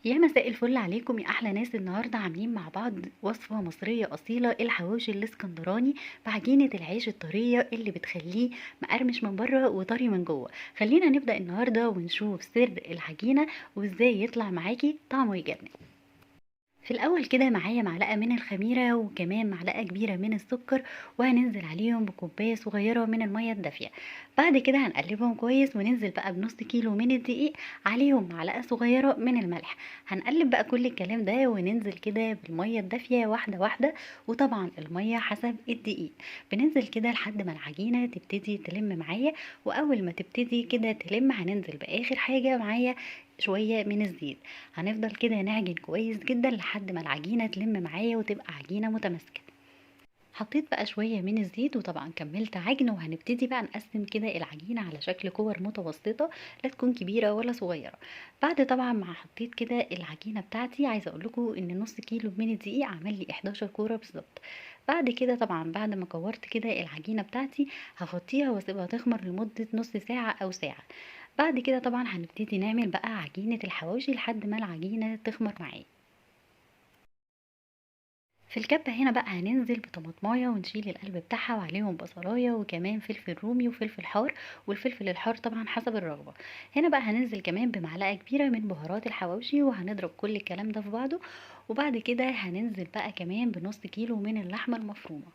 يا مساء الفل عليكم يا احلى ناس. النهارده عاملين مع بعض وصفه مصريه اصيله، الحواوشي الاسكندراني بعجينه العيش الطريه اللي بتخليه مقرمش من بره وطري من جوه. خلينا نبدا النهارده ونشوف سر العجينه وازاي يطلع معاكي طعمه يجنن. في الاول كده معايا معلقه من الخميره وكمان معلقه كبيره من السكر، وهننزل عليهم بكوبايه صغيره من الميه الدافيه. بعد كده هنقلبهم كويس وننزل بقى بنص كيلو من الدقيق، عليهم معلقه صغيره من الملح. هنقلب بقى كل الكلام ده وننزل كده بالميه الدافيه واحده واحده، وطبعا الميه حسب الدقيق. بننزل كده لحد ما العجينه تبتدي تلم معايا، واول ما تبتدي كده تلم هننزل باخر حاجه معايا شويه من الزيت. هنفضل كده نعجن كويس جدا لحد ما العجينة تلم معايا وتبقى عجينة متماسكة. حطيت بقى شوية من الزيت وطبعا كملت عجن، وهنبتدي بقى نقسم كده العجينة على شكل كور متوسطة، لا تكون كبيرة ولا صغيرة. بعد طبعا ما حطيت كده العجينة بتاعتي، عايزة اقول لكم ان نص كيلو من الدقيق عمل لي 11 كورة بالظبط. بعد كده طبعا بعد ما كورت كده العجينة بتاعتي هغطيها واسيبها تخمر لمدة نص ساعة او ساعة. بعد كده طبعا هنبتدي نعمل بقى عجينة الحواوشي لحد ما العجينة تخمر معايا. في الكبة هنا بقى هننزل بطماطمايه ونشيل القلب بتاعها، وعليهم بصلايه وكمان فلفل رومي وفلفل حار، والفلفل الحار طبعا حسب الرغبة. هنا بقى هننزل كمان بمعلقة كبيرة من بهارات الحواوشي، وهنضرب كل الكلام ده في بعضه. وبعد كده هننزل بقى كمان بنص كيلو من اللحمة المفرومة.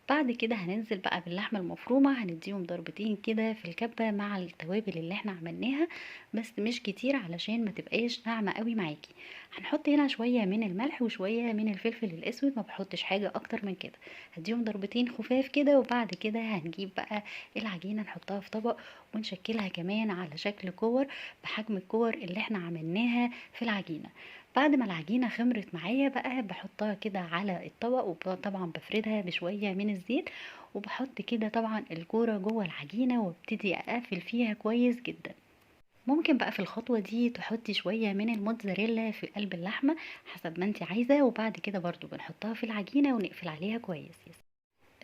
بعد كده هننزل بقى باللحمة المفرومة، هنديهم ضربتين كده في الكبة مع التوابل اللي احنا عملناها، بس مش كتير علشان ما تبقاش ناعمة قوي معاكي. هنحط هنا شوية من الملح وشوية من الفلفل الاسود، ما بحطش حاجة اكتر من كده. هديهم ضربتين خفاف كده، وبعد كده هنجيب بقى العجينة نحطها في طبق ونشكلها كمان على شكل كور بحجم الكور اللي احنا عملناها في العجينة. بعد ما العجينة خمرت معايا بقى بحطها كده على الطبق، وطبعا بفردها بشوية من الزيت، وبحط كده طبعا الكورة جوه العجينة وابتدي اقفل فيها كويس جدا. ممكن بقى في الخطوة دي تحطي شوية من الموتزاريلا في قلب اللحمة حسب ما انت عايزة، وبعد كده برضو بنحطها في العجينة ونقفل عليها كويس.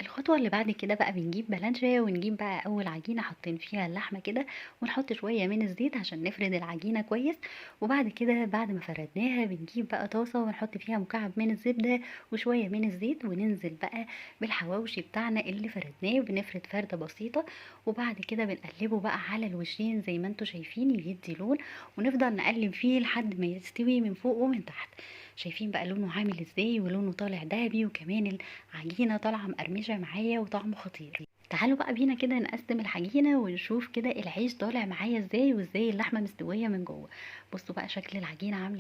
الخطوة اللي بعد كده بقى بنجيب بلانشة ونجيب بقى أول عجينة حاطين فيها اللحمة كده، ونحط شوية من الزيت عشان نفرد العجينة كويس. وبعد كده بعد ما فردناها بنجيب بقى طاسة ونحط فيها مكعب من الزبدة وشوية من الزيت، وننزل بقى بالحواوشي بتاعنا اللي فردناه، بنفرد فردة بسيطة. وبعد كده بنقلبه بقى على الوشين زي ما انتوا شايفين يدي لون، ونفضل نقلب فيه لحد ما يستوي من فوق ومن تحت. شايفين بقى لونه عامل ازاي، ولونه طالع دهبي، وكمان عجينة طالعة مقرمشة معايا وطعمه خطير. تعالوا بقى بينا كده نقسم العجينة ونشوف كده العيش طالع معايا ازاي، وازاي اللحمة مستوية من جوه. بصوا بقى شكل العجينة عاملة